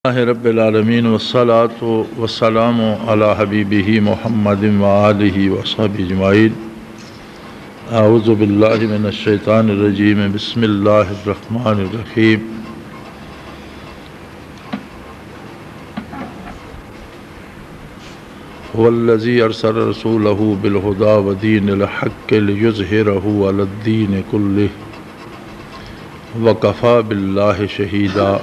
رب العالمین والصلاة والسلام علی حبیبہ محمد وآلہ وصحبہ اجمعین۔ اعوذ باللہ من الشیطان الرجیم، بسم اللہ الرحمن الرحیم۔ والذی ارسل رسولہ بالہدی ودین الحق لیظہرہ علی الدین کلہ وکفی باللہ شہیدا۔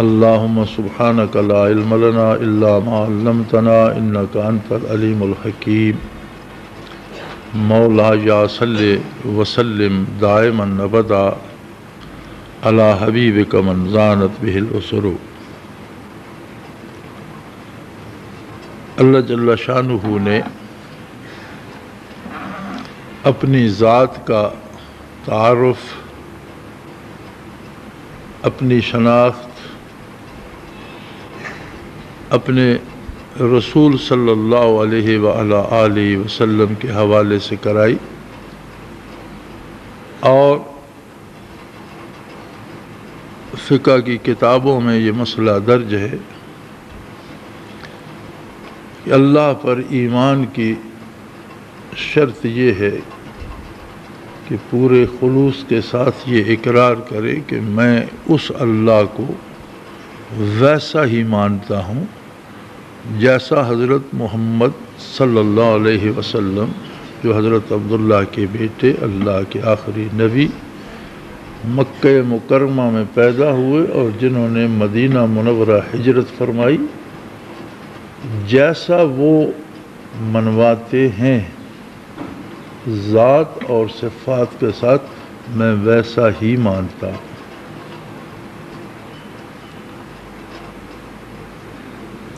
اللہم سبحانک لا علم لنا الا ما علمتنا انک انت العلیم الحکیم۔ مولا یا صلی وسلم دائما ابدا علی حبیبک من زانت بہ الاسر۔ اللہ جل شانہ نے اپنی ذات کا تعارف، اپنی شناخت اپنے رسول صلی اللہ علیہ وآلہ وسلم کے حوالے سے کرائی، اور فقہ کی کتابوں میں یہ مسئلہ درج ہے کہ اللہ پر ایمان کی شرط یہ ہے کہ پورے خلوص کے ساتھ یہ اقرار کرے کہ میں اس اللہ کو ویسا ہی مانتا ہوں جیسا حضرت محمد صلی اللہ علیہ وسلم، جو حضرت عبداللہ کے بیٹے، اللہ کے آخری نبی، مکہ مکرمہ میں پیدا ہوئے اور جنہوں نے مدینہ منورہ ہجرت فرمائی، جیسا وہ منواتے ہیں ذات اور صفات کے ساتھ، میں ویسا ہی مانتا ہوں۔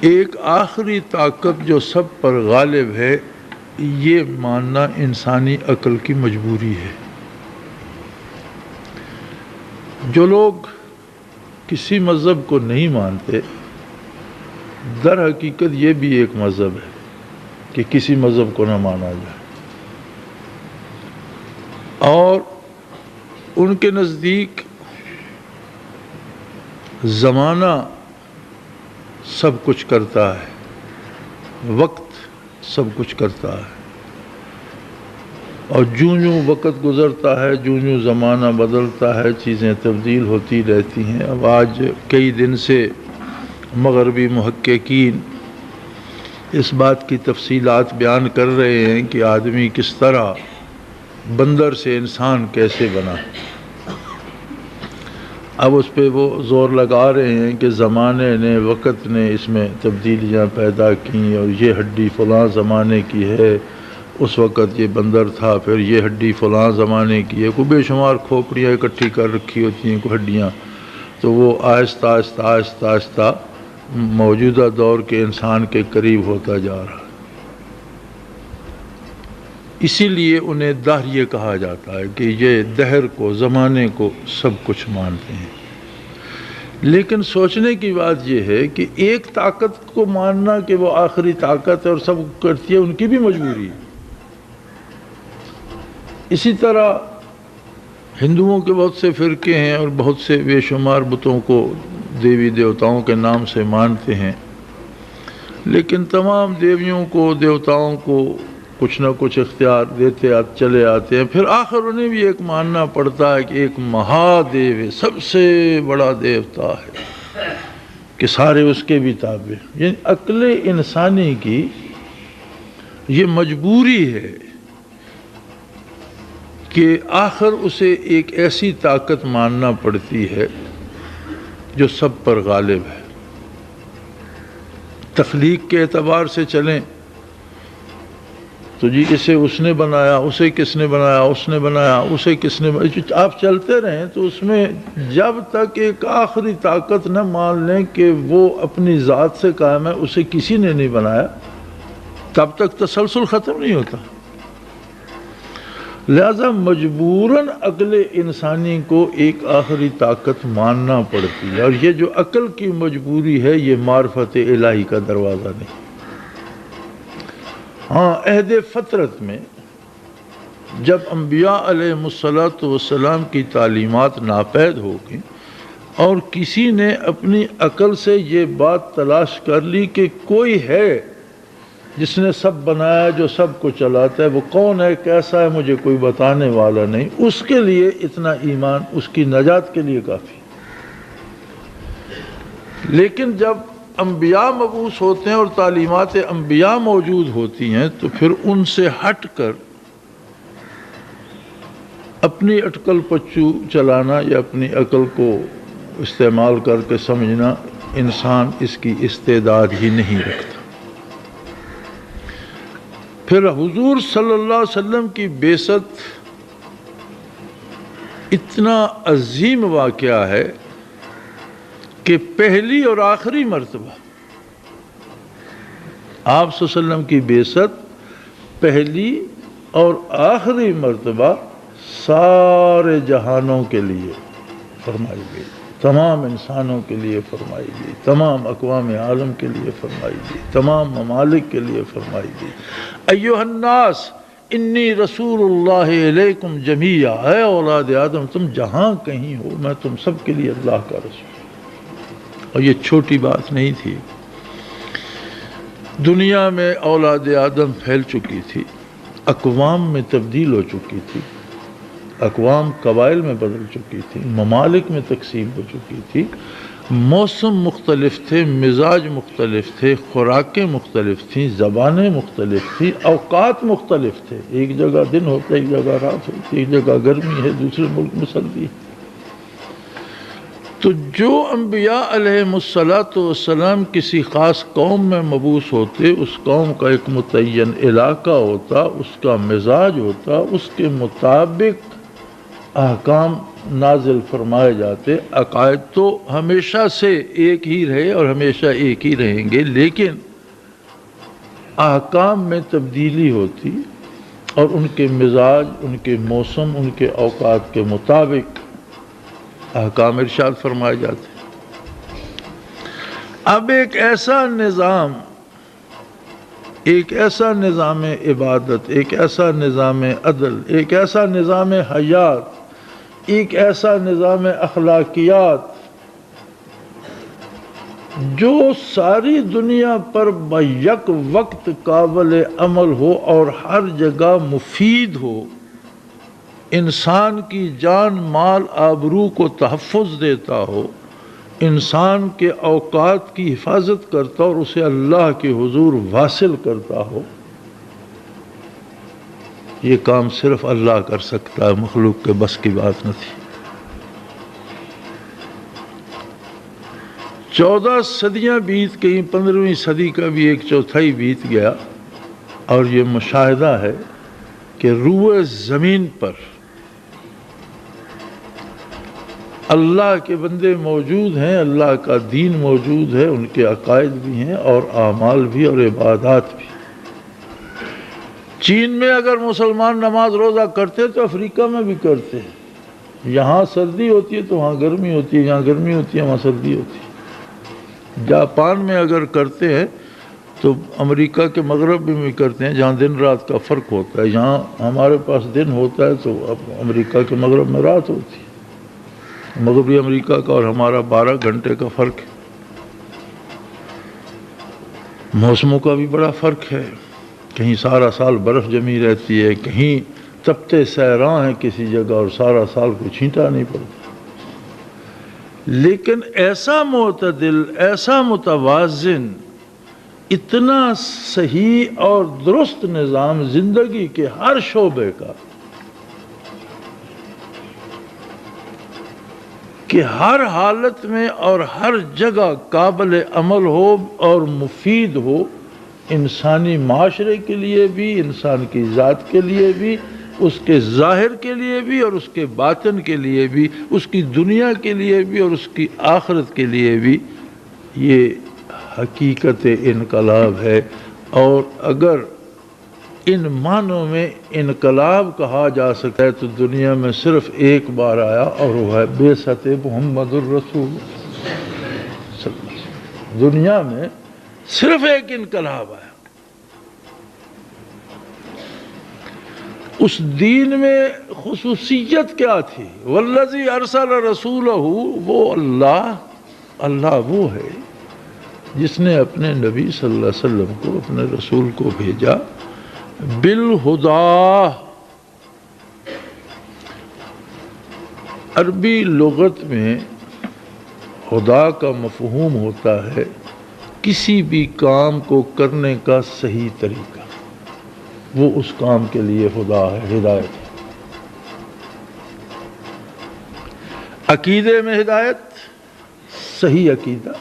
ایک آخری طاقت جو سب پر غالب ہے، یہ ماننا انسانی عقل کی مجبوری ہے۔ جو لوگ کسی مذہب کو نہیں مانتے، در حقیقت یہ بھی ایک مذہب ہے کہ کسی مذہب کو نہ مانا جائے، اور ان کے نزدیک زمانہ سب کچھ کرتا ہے، وقت سب کچھ کرتا ہے، اور جوں جوں وقت گزرتا ہے، جوں جوں زمانہ بدلتا ہے، چیزیں تبدیل ہوتی رہتی ہیں۔ اب آج کئی دن سے مغربی محققین اس بات کی تفصیلات بیان کر رہے ہیں کہ آدمی کس طرح بندر سے انسان کیسے بنا۔ اب اس پہ وہ زور لگا رہے ہیں کہ زمانے نے، وقت نے اس میں تبدیلیاں پیدا کیں، اور یہ ہڈی فلاں زمانے کی ہے، اس وقت یہ بندر تھا، پھر یہ ہڈی فلاں زمانے کی ہے۔ کوئی بے شمار کھوپڑیاں اکٹھی کر رکھی ہوتی ہیں، کوئی ہڈیاں، تو وہ آہستہ آہستہ آہستہ آہستہ موجودہ دور کے انسان کے قریب ہوتا جا رہا۔ اسی لیے انہیں دہر یہ کہا جاتا ہے کہ یہ دہر کو، زمانے کو سب کچھ مانتے ہیں۔ لیکن سوچنے کی بات یہ ہے کہ ایک طاقت کو ماننا کہ وہ آخری طاقت ہے اور سب کرتی ہے، ان کی بھی مجبوری ہے۔ اسی طرح ہندوؤں کے بہت سے فرقے ہیں اور بہت سے بے شمار بتوں کو دیوی دیوتاؤں کے نام سے مانتے ہیں، لیکن تمام دیویوں کو، دیوتاؤں کو کچھ نہ کچھ اختیار دیتے چلے آتے ہیں۔ پھر آخر انہیں بھی ایک ماننا پڑتا ہے کہ ایک مہادیو ہے، سب سے بڑا دیوتا ہے، کہ سارے اس کے بھی تابع۔ یعنی عقل انسانی کی یہ مجبوری ہے کہ آخر اسے ایک ایسی طاقت ماننا پڑتی ہے جو سب پر غالب ہے۔ تخلیق کے اعتبار سے چلیں تو جی اسے اس نے بنایا، اسے کس نے بنایا، اس نے بنایا، اسے کس نے بنایا، آپ چلتے رہیں تو اس میں جب تک ایک آخری طاقت نہ مان لیں کہ وہ اپنی ذات سے قائم ہے، اسے کسی نے نہیں بنایا، تب تک تسلسل ختم نہیں ہوتا۔ لہذا مجبوراً عقل انسانی کو ایک آخری طاقت ماننا پڑتی ہے، اور یہ جو عقل کی مجبوری ہے، یہ معرفت الہی کا دروازہ نہیں۔ ہاں، عہد فطرت میں جب انبیاء علیہ الصلوۃ والسلام کی تعلیمات ناپید ہو گئیں، اور کسی نے اپنی عقل سے یہ بات تلاش کر لی کہ کوئی ہے جس نے سب بنایا، جو سب کو چلاتا ہے، وہ کون ہے، کیسا ہے، مجھے کوئی بتانے والا نہیں، اس کے لیے اتنا ایمان اس کی نجات کے لیے کافی۔ لیکن جب انبیاء مبعوث ہوتے ہیں اور تعلیمات انبیاء موجود ہوتی ہیں تو پھر ان سے ہٹ کر اپنی اٹکل پچو چلانا یا اپنی عقل کو استعمال کر کے سمجھنا، انسان اس کی استعداد ہی نہیں رکھتا۔ پھر حضور صلی اللہ علیہ وسلم کی بعثت اتنا عظیم واقعہ ہے کہ پہلی اور آخری مرتبہ آپ صلی اللہ علیہ وسلم کی بعثت پہلی اور آخری مرتبہ سارے جہانوں کے لیے فرمائی گئی، تمام انسانوں کے لیے فرمائی گئی، تمام اقوام عالم کے لیے فرمائی گئی، تمام ممالک کے لیے فرمائی گئی۔ ایھا الناس انی رسول اللہ علیکم جمیعا، اے اولاد آدم تم جہاں کہیں ہو میں تم سب کے لیے اللہ کا رسول۔ اور یہ چھوٹی بات نہیں تھی، دنیا میں اولاد آدم پھیل چکی تھی، اقوام میں تبدیل ہو چکی تھی، اقوام قبائل میں بدل چکی تھی، ممالک میں تقسیم ہو چکی تھی، موسم مختلف تھے، مزاج مختلف تھے، خوراکیں مختلف تھیں، زبانیں مختلف تھیں، اوقات مختلف تھے، ایک جگہ دن ہوتا ہے، ایک جگہ رات ہوتی ہے، ایک جگہ گرمی ہے، دوسرے ملک میں سردی ہے۔ تو جو انبیاء علیہم السلام کسی خاص قوم میں مبعوث ہوتے، اس قوم کا ایک متعین علاقہ ہوتا، اس کا مزاج ہوتا، اس کے مطابق احکام نازل فرمائے جاتے۔ عقائد تو ہمیشہ سے ایک ہی رہے اور ہمیشہ ایک ہی رہیں گے، لیکن احکام میں تبدیلی ہوتی اور ان کے مزاج، ان کے موسم، ان کے اوقات کے مطابق احکام ارشاد فرمائے جاتے۔ اب ایک ایسا نظام عبادت، ایک ایسا نظام عدل، ایک ایسا نظام حیات، ایک ایسا نظام اخلاقیات جو ساری دنیا پر بیک وقت قابل عمل ہو اور ہر جگہ مفید ہو، انسان کی جان مال آبرو کو تحفظ دیتا ہو، انسان کے اوقات کی حفاظت کرتا اور اسے اللہ کے حضور واصل کرتا ہو، یہ کام صرف اللہ کر سکتا ہے، مخلوق کے بس کی بات نہ تھی۔ 14 صدیاں بیت گئیں، 15ویں صدی کا بھی ایک چوتھائی بیت گیا، اور یہ مشاہدہ ہے کہ روئے زمین پر اللہ کے بندے موجود ہیں، اللہ کا دین موجود ہے، ان کے عقائد بھی ہیں اور اعمال بھی اور عبادات بھی۔ چین میں اگر مسلمان نماز روزہ کرتے تو افریقہ میں بھی کرتے ہیں، یہاں سردی ہوتی ہے تو وہاں گرمی ہوتی ہے، یہاں گرمی ہوتی ہے وہاں سردی ہوتی ہے۔ جاپان میں اگر کرتے ہیں تو امریکہ کے مغرب میں بھی کرتے ہیں، جہاں دن رات کا فرق ہوتا ہے، یہاں ہمارے پاس دن ہوتا ہے تو اب امریکہ کے مغرب میں رات ہوتی ہے۔ مغربی امریکہ کا اور ہمارا 12 گھنٹے کا فرق ہے۔ موسموں کا بھی بڑا فرق ہے، کہیں سارا سال برف جمی رہتی ہے، کہیں تپتے سیراں ہیں کسی جگہ اور سارا سال کوئی چھینٹا نہیں پڑتا۔ لیکن ایسا معتدل، ایسا متوازن، اتنا صحیح اور درست نظام زندگی کے ہر شعبے کا کہ ہر حالت میں اور ہر جگہ قابل عمل ہو اور مفید ہو، انسانی معاشرے کے لیے بھی، انسان کی ذات کے لیے بھی، اس کے ظاہر کے لیے بھی اور اس کے باطن کے لیے بھی، اس کی دنیا کے لیے بھی اور اس کی آخرت کے لیے بھی، یہ حقیقت انقلاب ہے۔ اور اگر ان معنوں میں انقلاب کہا جا سکتا ہے تو دنیا میں صرف ایک بار آیا اور وہ ہے بعثت محمد الرسول صلی اللہ علیہ وسلم۔ دنیا میں صرف ایک انقلاب آیا۔ اس دین میں خصوصیت کیا تھی؟ والذی ارسل رسولہ، وہ اللہ وہ ہے جس نے اپنے نبی صلی اللہ علیہ وسلم کو، اپنے رسول کو بھیجا بالہدا۔ عربی لغت میں ہدا کا مفہوم ہوتا ہے کسی بھی کام کو کرنے کا صحیح طریقہ، وہ اس کام کے لیے ہدا ہے، ہدایت ہے۔ عقیدے میں ہدایت، صحیح عقیدہ،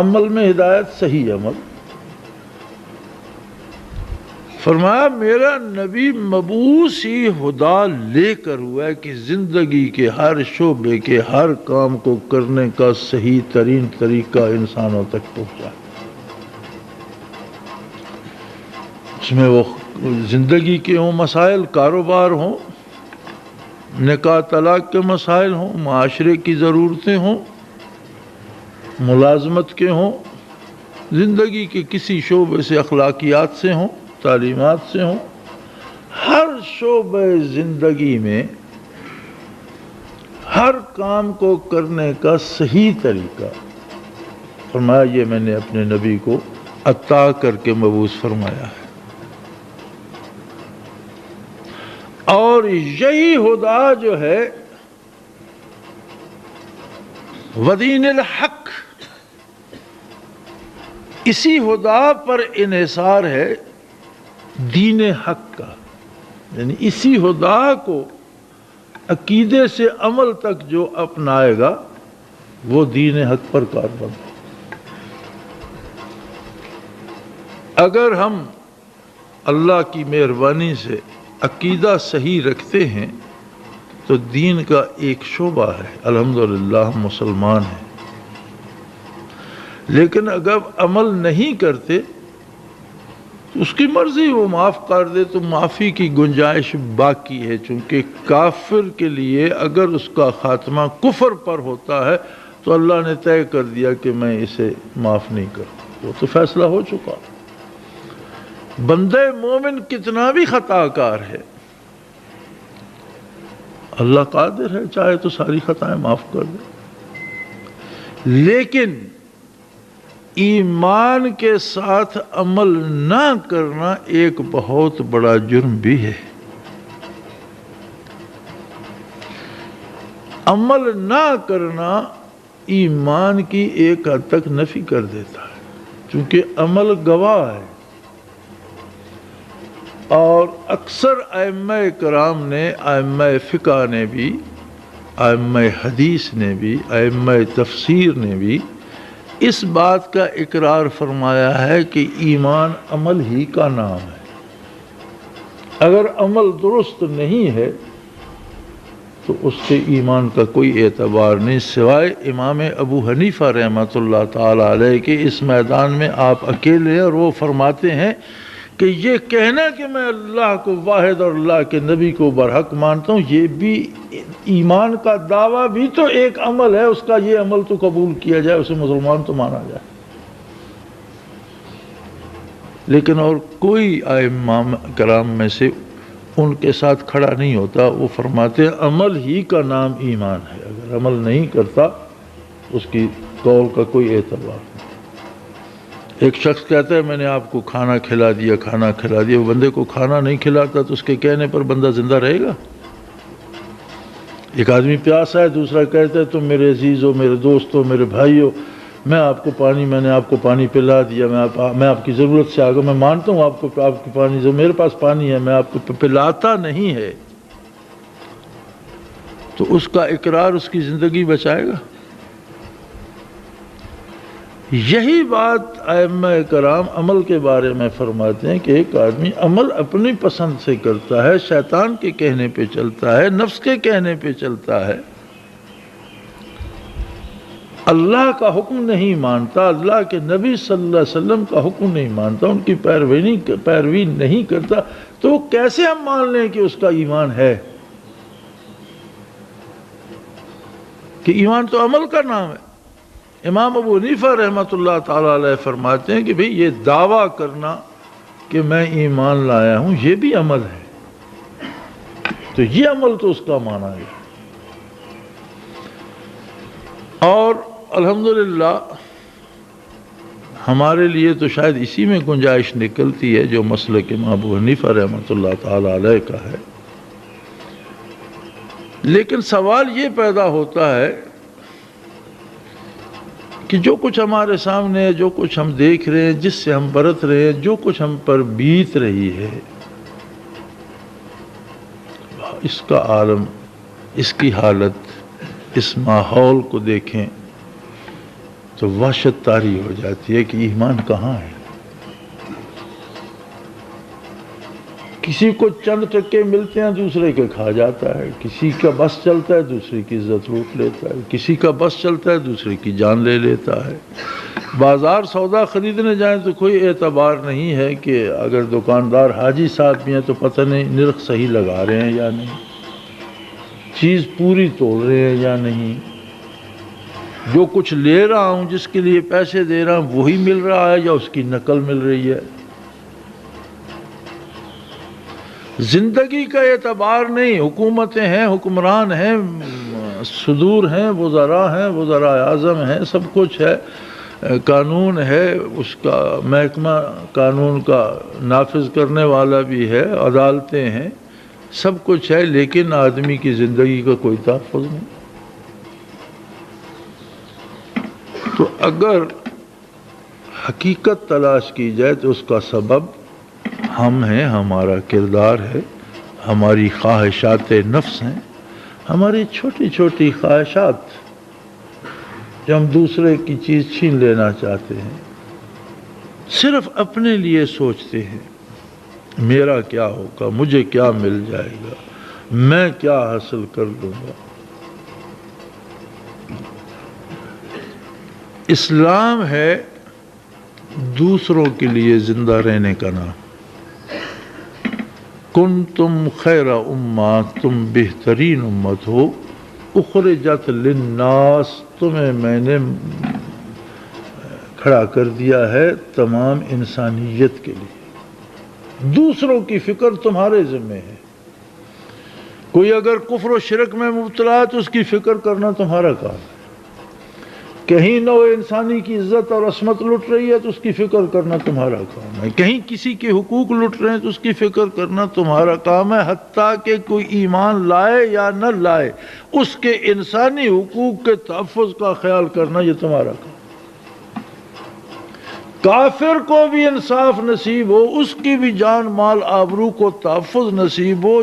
عمل میں ہدایت، صحیح عمل۔ فرمایا میرا نبی مبعوث ہی ہدا لے کر ہوا ہے کہ زندگی کے ہر شعبے کے ہر کام کو کرنے کا صحیح ترین طریقہ انسانوں تک پہنچا۔ اس میں وہ زندگی کے ہوں مسائل، کاروبار ہوں، نکاح طلاق کے مسائل ہوں، معاشرے کی ضرورتیں ہوں، ملازمت کے ہوں، زندگی کے کسی شعبے سے، اخلاقیات سے ہوں، تعلیمات سے ہوں، ہر شعبے زندگی میں ہر کام کو کرنے کا صحیح طریقہ فرمایا یہ میں نے اپنے نبی کو عطا کر کے مبعوث فرمایا ہے۔ اور یہی ہدا جو ہے ودین الحق، اسی ہدا پر انحصار ہے دین حق کا، یعنی اسی ہدا کو عقیدے سے عمل تک جو اپنائے گا وہ دین حق پر کاربند ہے۔ اگر ہم اللہ کی مہربانی سے عقیدہ صحیح رکھتے ہیں تو دین کا ایک شعبہ ہے، الحمدللہ ہم مسلمان ہیں۔ لیکن اگر عمل نہیں کرتے تو اس کی مرضی، وہ معاف کر دے تو معافی کی گنجائش باقی ہے، چونکہ کافر کے لیے اگر اس کا خاتمہ کفر پر ہوتا ہے تو اللہ نے طے کر دیا کہ میں اسے معاف نہیں کروں، وہ تو فیصلہ ہو چکا۔ بندہ مومن کتنا بھی خطا کار ہے، اللہ قادر ہے چاہے تو ساری خطائیں معاف کر دے، لیکن ایمان کے ساتھ عمل نہ کرنا ایک بہت بڑا جرم بھی ہے۔ عمل نہ کرنا ایمان کی ایک حد تک نفی کر دیتا ہے، چونکہ عمل گواہ ہے۔ اور اکثر ائمہ کرام نے، ائمہ فقہ نے بھی، ائمہ حدیث نے بھی، ائمہ تفسیر نے بھی اس بات کا اقرار فرمایا ہے کہ ایمان عمل ہی کا نام ہے۔ اگر عمل درست نہیں ہے تو اس کے ایمان کا کوئی اعتبار نہیں، سوائے امام ابو حنیفہ رحمۃ اللہ تعالی علیہ کے اس میدان میں آپ اکیلے ہیں، اور وہ فرماتے ہیں کہ یہ کہنا کہ میں اللہ کو واحد اور اللہ کے نبی کو برحق مانتا ہوں، یہ بھی ایمان کا دعویٰ بھی تو ایک عمل ہے، اس کا یہ عمل تو قبول کیا جائے، اسے مسلمان تو مانا جائے۔ لیکن اور کوئی ائمہ کرام میں سے ان کے ساتھ کھڑا نہیں ہوتا، وہ فرماتے ہیں عمل ہی کا نام ایمان ہے، اگر عمل نہیں کرتا اس کی قول کا کوئی اعتبار نہیں۔ ایک شخص کہتا ہے میں نے آپ کو کھانا کھلا دیا، کھانا کھلا دیا، وہ بندے کو کھانا نہیں کھلاتا تو اس کے کہنے پر بندہ زندہ رہے گا؟ ایک آدمی پیاسا ہے، دوسرا کہتا ہے تم میرے عزیز ہو، میرے دوست ہو، میرے بھائی ہو، میں نے آپ کو پانی پلا دیا، میں آپ کی ضرورت سے آگا، میں مانتا ہوں آپ کی پانی، میرے پاس پانی ہے، میں آپ کو پلاتا نہیں ہے، تو اس کا اقرار اس کی زندگی بچائے گا؟ یہی بات ائمہ کرام عمل کے بارے میں فرماتے ہیں کہ ایک آدمی عمل اپنی پسند سے کرتا ہے، شیطان کے کہنے پہ چلتا ہے، نفس کے کہنے پہ چلتا ہے، اللہ کا حکم نہیں مانتا، اللہ کے نبی صلی اللہ علیہ وسلم کا حکم نہیں مانتا، ان کی پیروی نہیں کرتا، تو وہ کیسے ہم مان لیں کہ اس کا ایمان ہے؟ کہ ایمان تو عمل کا نام ہے۔ امام ابو حنیفہ رحمۃ اللہ تعالی علیہ فرماتے ہیں کہ بھئی یہ دعویٰ کرنا کہ میں ایمان لایا ہوں یہ بھی عمل ہے، تو یہ عمل تو اس کا مانا ہے. اور الحمدللہ ہمارے لیے تو شاید اسی میں گنجائش نکلتی ہے جو مسلک امام ابو حنیفہ رحمۃ اللہ تعالی علیہ کا ہے. لیکن سوال یہ پیدا ہوتا ہے کہ جو کچھ ہمارے سامنے ہے، جو کچھ ہم دیکھ رہے ہیں، جس سے ہم برت رہے ہیں، جو کچھ ہم پر بیت رہی ہے، اس کا عالم، اس کی حالت، اس ماحول کو دیکھیں تو وحشت طاری ہو جاتی ہے کہ ایمان کہاں ہے. کسی کو چند ٹکے ملتے ہیں دوسرے کے کھا جاتا ہے، کسی کا بس چلتا ہے دوسرے کی عزت لوٹ لیتا ہے، کسی کا بس چلتا ہے دوسرے کی جان لے لیتا ہے. بازار سودا خریدنے جائیں تو کوئی اعتبار نہیں ہے کہ اگر دکاندار حاجی صاحب بھی ہیں تو پتہ نہیں نرخ صحیح لگا رہے ہیں یا نہیں، چیز پوری تول رہے ہیں یا نہیں، جو کچھ لے رہا ہوں، جس کے لیے پیسے دے رہا ہوں وہی مل رہا ہے یا اس کی نقل مل رہی ہے. زندگی کا اعتبار نہیں. حکومتیں ہیں، حکمران ہیں، صدور ہیں، وزراء ہیں، وزراء اعظم ہیں، سب کچھ ہے، قانون ہے، اس کا محکمہ قانون کا نافذ کرنے والا بھی ہے، عدالتیں ہیں، سب کچھ ہے، لیکن آدمی کی زندگی کا کوئی تحفظ نہیں. تو اگر حقیقت تلاش کی جائے تو اس کا سبب ہم ہیں، ہمارا کردار ہے، ہماری خواہشات نفس ہیں، ہماری چھوٹی چھوٹی خواہشات جو ہم دوسرے کی چیز چھین لینا چاہتے ہیں، صرف اپنے لیے سوچتے ہیں میرا کیا ہوگا، مجھے کیا مل جائے گا، میں کیا حاصل کر لوں گا. اسلام ہے دوسروں کے لیے زندہ رہنے کا نام. کنتم خیر امہ، تم بہترین امت ہو، اخرجت للناس، تمہیں میں نے کھڑا کر دیا ہے تمام انسانیت کے لیے. دوسروں کی فکر تمہارے ذمہ ہے. کوئی اگر کفر و شرک میں مبتلا ہے تو اس کی فکر کرنا تمہارا کام ہے. کہیں نوع انسانی کی عزت اور عصمت لٹ رہی ہے تو اس کی فکر کرنا تمہارا کام ہے. کہیں کسی کے حقوق لٹ رہے ہیں تو اس کی فکر کرنا تمہارا کام ہے. حتیٰ کہ کوئی ایمان لائے یا نہ لائے، اس کے انسانی حقوق کے تحفظ کا خیال کرنا یہ تمہارا کام ہے. کافر کو بھی انصاف نصیب ہو، اس کی بھی جان مال آبرو کو تحفظ نصیب ہو،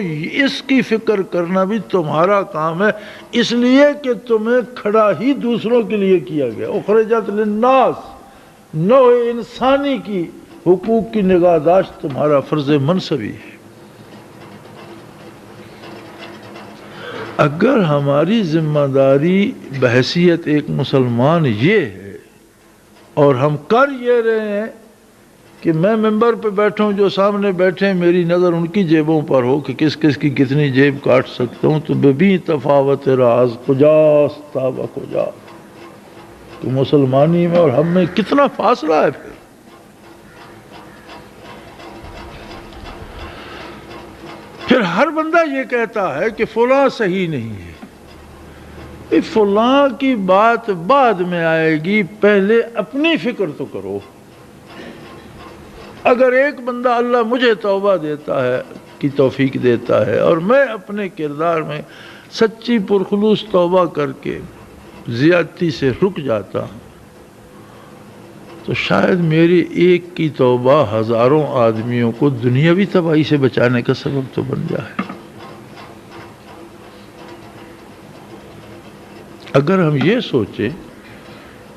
اس کی فکر کرنا بھی تمہارا کام ہے. اس لیے کہ تمہیں کھڑا ہی دوسروں کے لیے کیا گیا. اخرجت للناس، نوع انسانی کی حقوق کی نگہداشت تمہارا فرض منصبی ہے. اگر ہماری ذمہ داری بحیثیت ایک مسلمان یہ ہے اور ہم کر یہ رہے ہیں کہ میں ممبر پہ بیٹھا ہوں، جو سامنے بیٹھے ہیں میری نظر ان کی جیبوں پر ہو کہ کس کس کی کتنی جیب کاٹ سکتا ہوں، تو بے تفاوت راز کجاست و کجا، تو مسلمانی میں اور ہم میں کتنا فاصلہ ہے. پھر ہر بندہ یہ کہتا ہے کہ فلاں صحیح نہیں ہے. فلاں کی بات بعد میں آئے گی، پہلے اپنی فکر تو کرو. اگر ایک بندہ اللہ مجھے توبہ دیتا ہے، کی توفیق دیتا ہے، اور میں اپنے کردار میں سچی پرخلوص توبہ کر کے زیادتی سے رک جاتا ہوں، تو شاید میری ایک کی توبہ ہزاروں آدمیوں کو دنیاوی تباہی سے بچانے کا سبب تو بن جائے. اگر ہم یہ سوچیں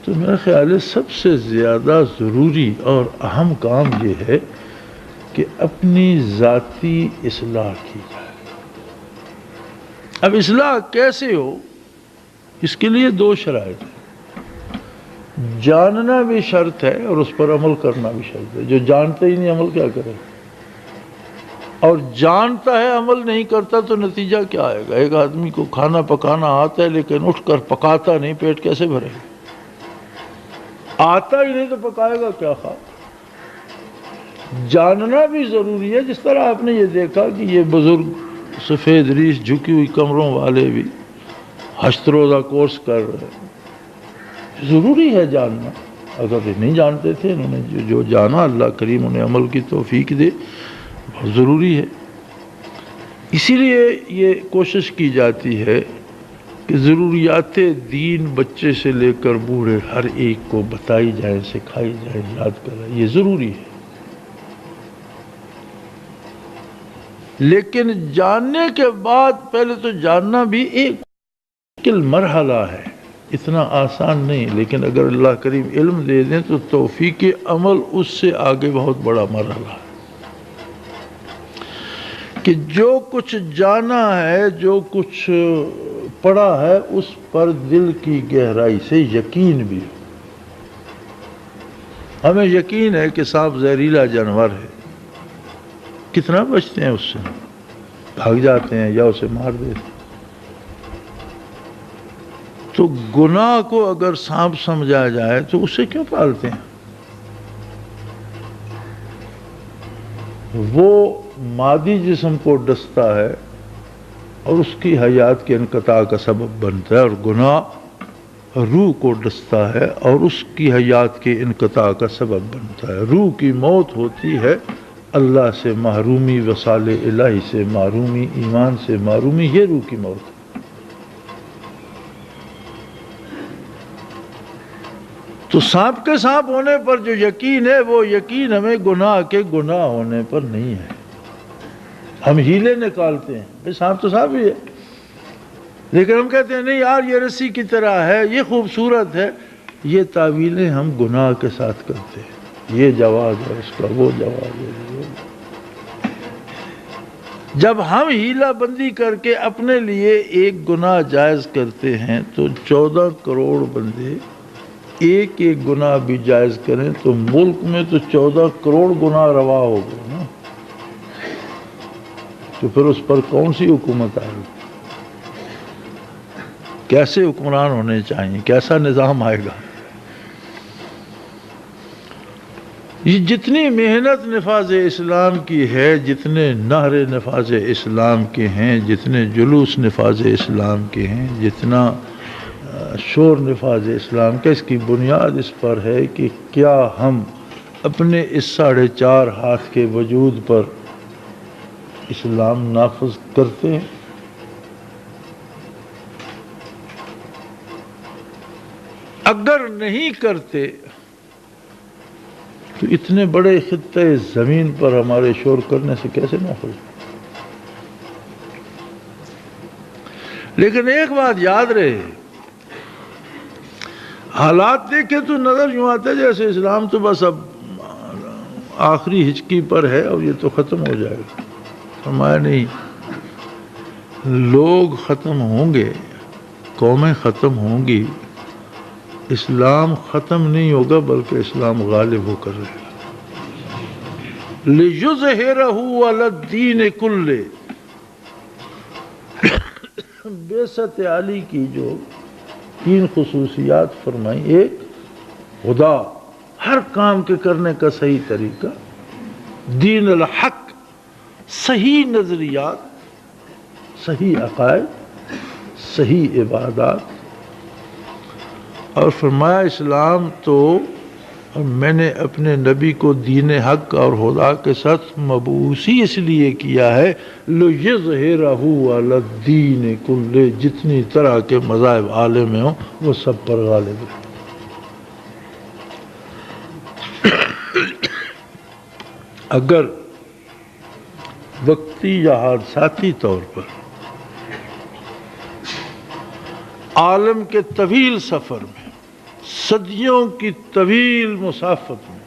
تو میرا خیال ہے سب سے زیادہ ضروری اور اہم کام یہ ہے کہ اپنی ذاتی اصلاح کی جائے. اب اصلاح کیسے ہو، اس کے لیے دو شرائط ہیں. جاننا بھی شرط ہے اور اس پر عمل کرنا بھی شرط ہے. جو جانتا ہی نہیں عمل کیا کرے، اور جانتا ہے عمل نہیں کرتا تو نتیجہ کیا آئے گا. ایک آدمی کو کھانا پکانا آتا ہے لیکن اٹھ کر پکاتا نہیں، پیٹ کیسے بھرے گا؟ آتا ہی نہیں تو پکائے گا کیا خواہ. جاننا بھی ضروری ہے. جس طرح آپ نے یہ دیکھا کہ یہ بزرگ سفید ریش جھکی ہوئی کمروں والے بھی 8 روزہ کورس کر رہے ہیں. ضروری ہے جاننا. اگر یہ نہیں جانتے تھے، انہوں نے جو جانا، اللہ کریم انہیں عمل کی توفیق دے، بہت ضروری ہے. اسی لیے یہ کوشش کی جاتی ہے کہ ضروریات دین بچے سے لے کر بوڑھے ہر ایک کو بتائی جائیں، سکھائی جائیں، یاد کرائیں. یہ ضروری ہے. لیکن جاننے کے بعد پہلے تو جاننا بھی ایک مشکل مرحلہ ہے، اتنا آسان نہیں. لیکن اگر اللہ کریم علم دے دیں تو توفیق عمل اس سے آگے بہت بڑا مرحلہ ہے کہ جو کچھ جانا ہے، جو کچھ پڑھا ہے، اس پر دل کی گہرائی سے یقین بھی ہو. ہمیں یقین ہے کہ سانپ زہریلا جانور ہے، کتنا بچتے ہیں اس سے، بھاگ جاتے ہیں یا اسے مار دیتے ہیں. تو گناہ کو اگر سانپ سمجھا جائے تو اسے کیوں پالتے ہیں؟ وہ مادی جسم کو ڈستا ہے اور اس کی حیات کے انقطاع کا سبب بنتا ہے، اور گناہ روح کو ڈستا ہے اور اس کی حیات کے انقطاع کا سبب بنتا ہے. روح کی موت ہوتی ہے اللہ سے محرومی، وصال الہی سے محرومی، ایمان سے محرومی. یہ روح کی موت ہے. تو سانپ کے سانپ ہونے پر جو یقین ہے، وہ یقین ہمیں گناہ کے گناہ ہونے پر نہیں ہے. ہم ہیلے نکالتے ہیں، سانپ تو سانپ ہی ہے، لیکن ہم کہتے ہیں نہیں یار یہ رسی کی طرح ہے، یہ خوبصورت ہے. یہ تعویلیں ہم گناہ کے ساتھ کرتے ہیں. یہ جواز ہے اس کا، وہ جواز ہے. جب ہم ہیلا بندی کر کے اپنے لیے ایک گناہ جائز کرتے ہیں تو 14 کروڑ بندے ایک ایک گناہ بھی جائز کریں تو ملک میں تو 14 کروڑ گناہ روا ہو گئے نا. تو پھر اس پر کون سی حکومت آئے گی؟ کیسے حکمران ہونے چاہیے؟ کیسا نظام آئے گا؟ یہ جتنی محنت نفاذ اسلام کی ہے، جتنے نہر نفاذ اسلام کے ہیں، جتنے جلوس نفاذ اسلام کے ہیں، جتنا شور نفاذ اسلام کا، اس کی بنیاد اس پر ہے کہ کیا ہم اپنے اس 4.5 ہاتھ کے وجود پر اسلام نافذ کرتے ہیں. اگر نہیں کرتے تو اتنے بڑے خطے زمین پر ہمارے شور کرنے سے کیسے نافذ؟ لیکن ایک بات یاد رہے، حالات دیکھیں تو نظر یوں آتا ہے جیسے اسلام تو بس اب آخری ہچکی پر ہے اور یہ تو ختم ہو جائے گا. فرمایا نہیں، لوگ ختم ہوں گے، قومیں ختم ہوں گی، اسلام ختم نہیں ہوگا بلکہ اسلام غالب ہو کر رہے گا. لِيُظْهِرَهُ عَلَى الدِّينِ كُلِّهِ. بعثت علی کی جو 3 خصوصیات فرمائی، ایک خدا، ہر کام کے کرنے کا صحیح طریقہ، دین الحق، صحیح نظریات، صحیح عقائد، صحیح عبادات. اور فرمایا اسلام تو میں نے اپنے نبی کو دین حق اور خدا کے ساتھ مبعوثی اس لیے کیا ہے لِيُظْهِرَهُ عَلَى الدِّينِ كُلِّهِ. جتنی طرح کے مذاہب عالم میں ہوں وہ سب پر غالب ہے. اگر وقتی یا حادثاتی طور پر عالم کے طویل سفر میں، صدیوں کی طویل مسافت میں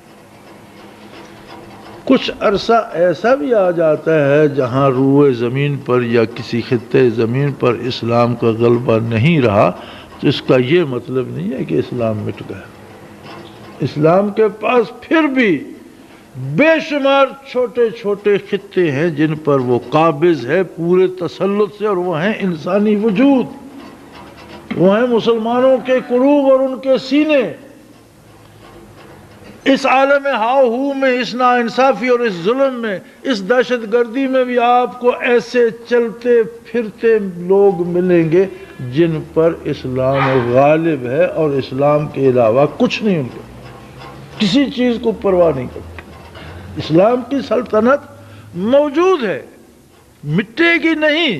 کچھ عرصہ ایسا بھی آ جاتا ہے جہاں روئے زمین پر یا کسی خطے زمین پر اسلام کا غلبہ نہیں رہا، تو اس کا یہ مطلب نہیں ہے کہ اسلام مٹ گیا. اسلام کے پاس پھر بھی بے شمار چھوٹے چھوٹے خطے ہیں جن پر وہ قابض ہے پورے تسلط سے، اور وہ ہیں انسانی وجود، وہ ہیں مسلمانوں کے قلوب اور ان کے سینے. اس عالم ہاؤ ہو میں، اس ناانصافی اور اس ظلم میں، اس دہشت گردی میں بھی آپ کو ایسے چلتے پھرتے لوگ ملیں گے جن پر اسلام غالب ہے اور اسلام کے علاوہ کچھ نہیں، ان کو کسی چیز کو پرواہ نہیں کرتے۔ اسلام کی سلطنت موجود ہے، مٹے گی نہیں،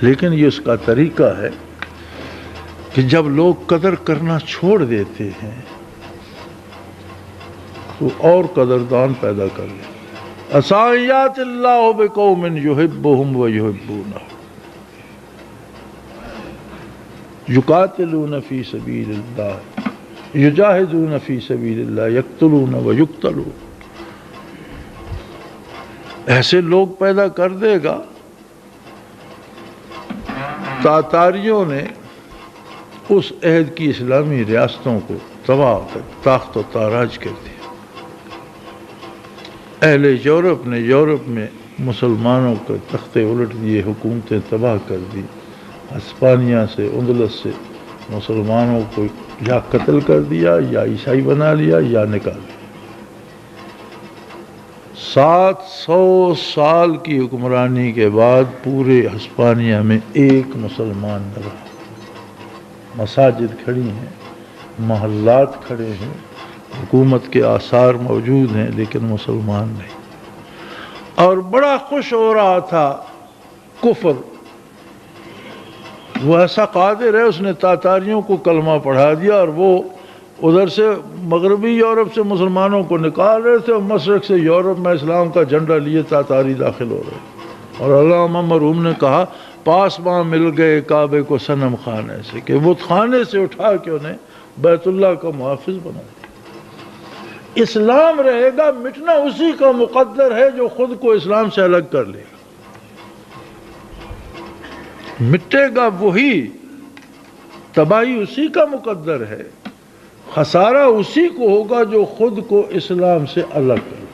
لیکن یہ اس کا طریقہ ہے کہ جب لوگ قدر کرنا چھوڑ دیتے ہیں تو اور قدردان پیدا کر لیں۔ عَسَىٰ اللَّهُ بِقَوْمٍ يُحِبُّهُمْ وَيُحِبُّونَهُ يُقَاتِلُونَ فِي سَبِيلِ اللَّهِ يُجَاهِدُونَ فِي سَبِيلِ اللَّهِ يَقْتُلُونَ وَيُقْتَلُونَ۔ ایسے لوگ پیدا کر دے گا۔ تاتاریوں نے اس عہد کی اسلامی ریاستوں کو تباہ کر تاخت و تاراج کر دیا۔ اہل یورپ نے یورپ میں مسلمانوں کے تختے الٹ دیے، حکومتیں تباہ کر دی۔ ہسپانیہ سے، اندلس سے مسلمانوں کو یا قتل کر دیا یا عیسائی بنا لیا یا نکال دیا۔ 700 سال کی حکمرانی کے بعد پورے ہسپانیہ میں ایک مسلمان نہ رہا۔ مساجد کھڑی ہیں، محلات کھڑے ہیں، حکومت کے آثار موجود ہیں، لیکن مسلمان نہیں۔ اور بڑا خوش ہو رہا تھا کفر، وہ ایسا قادر ہے، اس نے تاتاریوں کو کلمہ پڑھا دیا، اور وہ ادھر سے مغربی یورپ سے مسلمانوں کو نکال رہے تھے، اور مشرق سے یورپ میں اسلام کا جھنڈا لیے تاتاری داخل ہو رہے۔ اور علامہ مرحوم نے کہا پاسباں مل گئے کعبے کو صنم خانے سے، کہ بت خانے سے اٹھا کے انہیں بیت اللہ کا محافظ بنا دیا۔ اسلام رہے گا، مٹنا اسی کا مقدر ہے جو خود کو اسلام سے الگ کر لے گا۔ مٹے گا وہی، تباہی اسی کا مقدر ہے، خسارہ اسی کو ہوگا جو خود کو اسلام سے الگ کر لے۔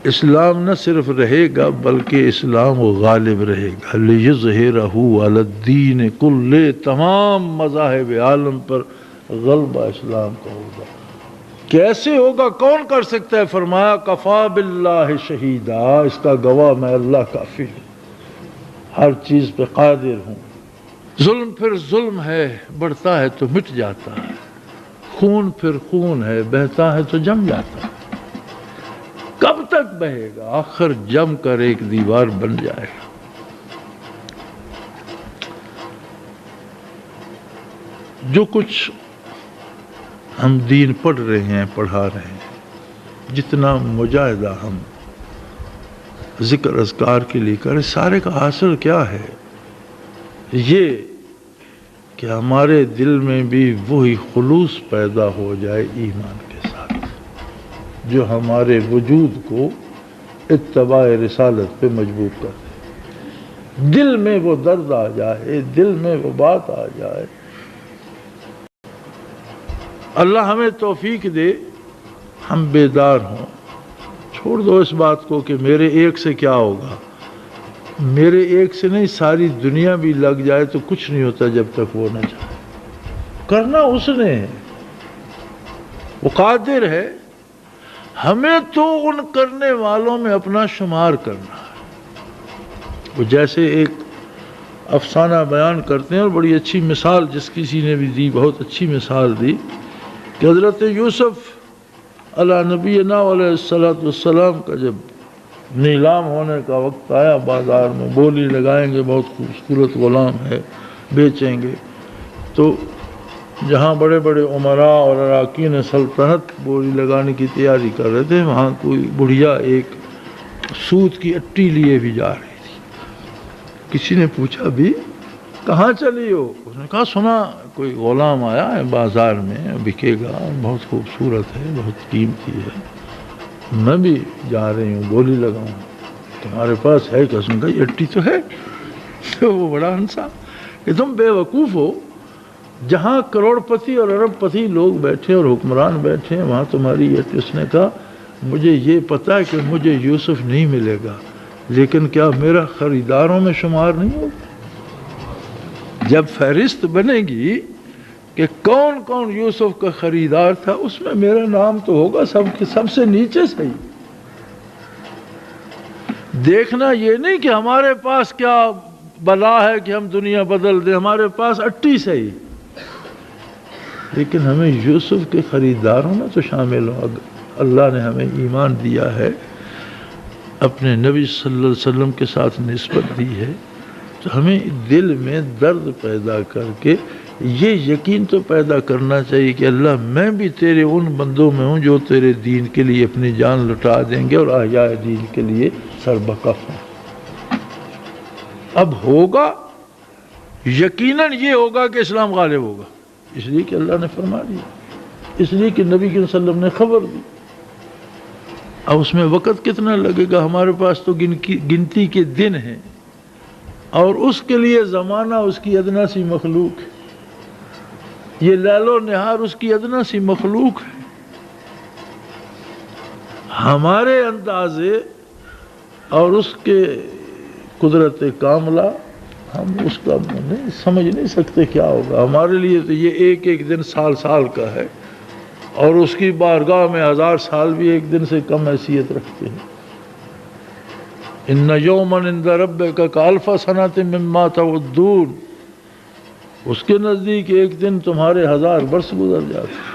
اسلام نہ صرف رہے گا بلکہ اسلام غالب رہے گا۔ لِيُظْهِرَهُ عَلَى الدِّينِ كُلِّهِ، تمام مذاہب عالم پر غلبہ اسلام کا ہوگا۔ کیسے ہوگا؟ کون کر سکتا ہے؟ فرمایا کفا باللہ شہیدا، اس کا گواہ میں اللہ کافی ہوں، ہر چیز پہ قادر ہوں۔ ظلم پھر ظلم ہے، بڑھتا ہے تو مٹ جاتا ہے۔ خون پھر خون ہے، بہتا ہے تو جم جاتا ہے۔ کب تک بہے گا؟ آخر جم کر ایک دیوار بن جائے گا۔ جو کچھ ہم دین پڑھ رہے ہیں، پڑھا رہے ہیں، جتنا مجاہدہ ہم ذکر اذکار کے لیے کریں، سارے کا حاصل کیا ہے؟ یہ کہ ہمارے دل میں بھی وہی خلوص پیدا ہو جائے ایمان کے ساتھ، جو ہمارے وجود کو اتباع رسالت پہ مجبور کر دے۔ دل میں وہ درد آ جائے، دل میں وہ بات آ جائے۔ اللہ ہمیں توفیق دے، ہم بیدار ہوں۔ چھوڑ دو اس بات کو کہ میرے ایک سے کیا ہوگا۔ میرے ایک سے نہیں، ساری دنیا بھی لگ جائے تو کچھ نہیں ہوتا جب تک وہ نہ جائے۔ کرنا اس نے ہے، وہ قادر ہے، ہمیں تو ان کرنے والوں میں اپنا شمار کرنا ہے۔ وہ جیسے ایک افسانہ بیان کرتے ہیں، اور بڑی اچھی مثال جس کسی نے بھی دی، بہت اچھی مثال دی، کہ حضرت یوسف علیہ نبینا علیہ السلام کا جب نیلام ہونے کا وقت آیا، بازار میں بولی لگائیں گے، بہت خوبصورت غلام ہے، بیچیں گے، تو جہاں بڑے بڑے عمراء اور اراکین سلطنت بولی لگانے کی تیاری کر رہے تھے، وہاں کوئی بڑھیا ایک سوت کی اٹی لیے بھی جا رہی تھی۔ کسی نے پوچھا بھی کہاں چلی ہو؟ اس نے کہا سنا کوئی غلام آیا ہے بازار میں، بکے گا، بہت خوبصورت ہے، بہت قیمتی ہے، میں بھی جا رہی ہوں بولی لگاؤں، تمہارے پاس ہے کہ؟ اس نے کہا یہ اٹی تو ہے۔ تو وہ بڑا ہنسا کہ تم بے وقوف ہو، جہاں کروڑ پتی اور ارب پتی لوگ بیٹھے اور حکمران بیٹھے ہیں، وہاں تمہاری یہ۔ اس نے کہا مجھے یہ پتا ہے کہ مجھے یوسف نہیں ملے گا، لیکن کیا میرا خریداروں میں شمار نہیں ہوگا؟ جب فہرست بنے گی کہ کون کون یوسف کا خریدار تھا، اس میں میرا نام تو ہوگا سب سے نیچے سے ہی۔ دیکھنا یہ نہیں کہ ہمارے پاس کیا بلا ہے کہ ہم دنیا بدل دیں، ہمارے پاس 28 سے ہی، لیکن ہمیں یوسف کے خریداروں میں تو شامل ہو۔ اللہ نے ہمیں ایمان دیا ہے، اپنے نبی صلی اللہ علیہ وسلم کے ساتھ نسبت دی ہے، تو ہمیں دل میں درد پیدا کر کے یہ یقین تو پیدا کرنا چاہیے کہ اللہ میں بھی تیرے ان بندوں میں ہوں جو تیرے دین کے لیے اپنی جان لٹا دیں گے اور احیاء دین کے لیے سربکف ہیں۔ اب ہوگا یقیناً یہ ہوگا کہ اسلام غالب ہوگا، اس لیے کہ اللہ نے فرما دیا، اس لیے کہ نبی صلی اللہ علیہ وسلم نے خبر دی۔ اب اس میں وقت کتنا لگے گا؟ ہمارے پاس تو گنتی کے دن ہیں، اور اس کے لیے زمانہ اس کی ادنا سی مخلوق ہے، یہ لیل و نہار اس کی ادنا سی مخلوق ہے۔ ہمارے اندازے اور اس کے قدرت کاملہ ہم اس کا نہیں سمجھ نہیں سکتے کیا ہوگا۔ ہمارے لیے تو یہ ایک ایک دن سال سال کا ہے، اور اس کی بارگاہ میں 1000 سال بھی ایک دن سے کم حیثیت رکھتے ہیں۔ ان یوما عند ربک کالف سنۃ مما تعدون، اس کے نزدیک ایک دن تمہارے 1000 برس گزر جاتے ہیں۔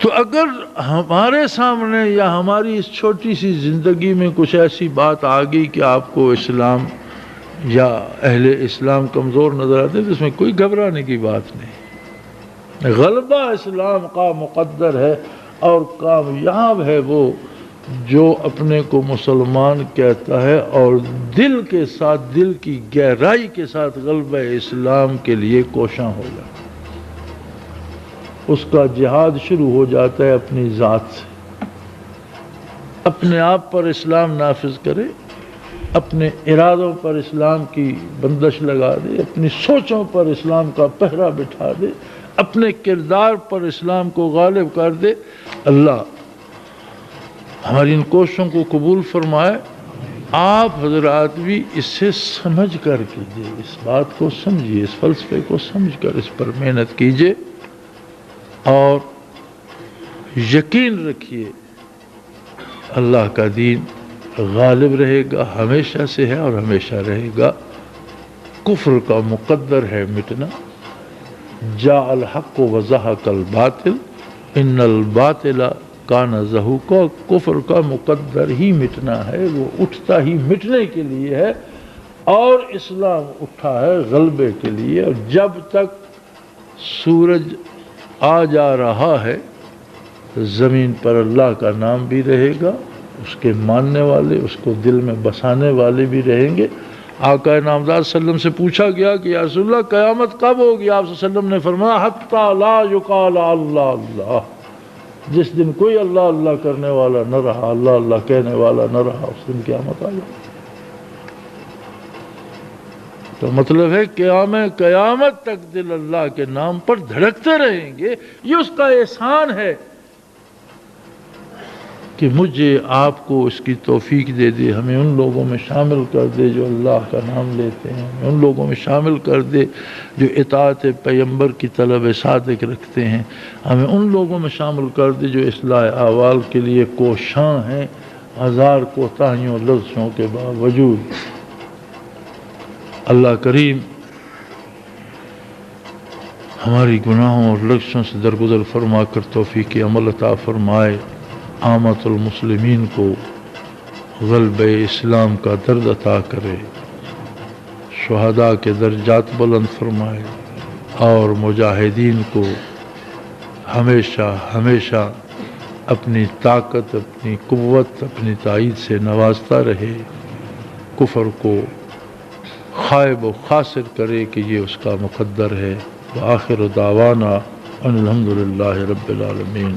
تو اگر ہمارے سامنے یا ہماری اس چھوٹی سی زندگی میں کچھ ایسی بات آ گئی کہ آپ کو اسلام یا اہل اسلام کمزور نظر آتے ہیں، تو اس میں کوئی گھبرانے کی بات نہیں۔ غلبہ اسلام کا مقدر ہے، اور کامیاب ہے وہ جو اپنے کو مسلمان کہتا ہے اور دل کے ساتھ، دل کی گہرائی کے ساتھ غلبہ اسلام کے لیے کوشاں ہوگا۔ اس کا جہاد شروع ہو جاتا ہے اپنی ذات سے، اپنے آپ پر اسلام نافذ کرے، اپنے ارادوں پر اسلام کی بندش لگا دے، اپنی سوچوں پر اسلام کا پہرا بٹھا دے، اپنے کردار پر اسلام کو غالب کر دے۔ اللہ ہماری ان کوششوں کو قبول فرمائے۔ آپ حضرات بھی اس سے سمجھ کر کیجئے، اس بات کو سمجھیے، اس فلسفے کو سمجھ کر اس پر محنت کیجئے، اور یقین رکھیے اللہ کا دین غالب رہے گا، ہمیشہ سے ہے اور ہمیشہ رہے گا۔ کفر کا مقدر ہے مٹنا، جاء الحق وزہق الباطل ان الباطل کان زہوقا، کفر کا مقدر ہی مٹنا ہے، وہ اٹھتا ہی مٹنے کے لیے ہے، اور اسلام اٹھا ہے غلبے کے لیے۔ اور جب تک سورج آ جا رہا ہے زمین پر اللہ کا نام بھی رہے گا، اس کے ماننے والے، اس کو دل میں بسانے والے بھی رہیں گے۔ آقا نامدار صلی اللہ علیہ وسلم سے پوچھا گیا کہ یا رسول اللہ قیامت کب ہوگی؟ آپ صلی اللہ علیہ وسلم نے فرمایا حتی لا یقال اللہ اللہ، جس دن کوئی اللہ اللہ کرنے والا نہ رہا، اللہ اللہ کہنے والا نہ رہا، اس دن قیامت آ جائے۔ تو مطلب ہے قیامت تک دل اللہ کے نام پر دھڑکتے رہیں گے۔ یہ اس کا احسان ہے کہ مجھے آپ کو اس کی توفیق دے دے، ہمیں ان لوگوں میں شامل کر دے جو اللہ کا نام لیتے ہیں، ہمیں ان لوگوں میں شامل کر دے جو اطاعت پیغمبر کی طلب صادق رکھتے ہیں، ہمیں ان لوگوں میں شامل کر دے جو اصلاح احوال کے لیے کوشاں ہیں 1000 کوتاہیوں لغزشوں کے باوجود۔ اللہ کریم ہماری گناہوں اور لغزشوں سے درگزر فرما کر توفیق عمل عطا فرمائے، عامت المسلمین کو غلبہ اسلام کا درد عطا کرے، شہداء کے درجات بلند فرمائے، اور مجاہدین کو ہمیشہ ہمیشہ اپنی طاقت، اپنی قوت، اپنی تائید سے نوازتا رہے، کفر کو خائب و خاسر کرے کہ یہ اس کا مقدر ہے۔ وآخر دعوانا ان الحمدللہ رب العالمین۔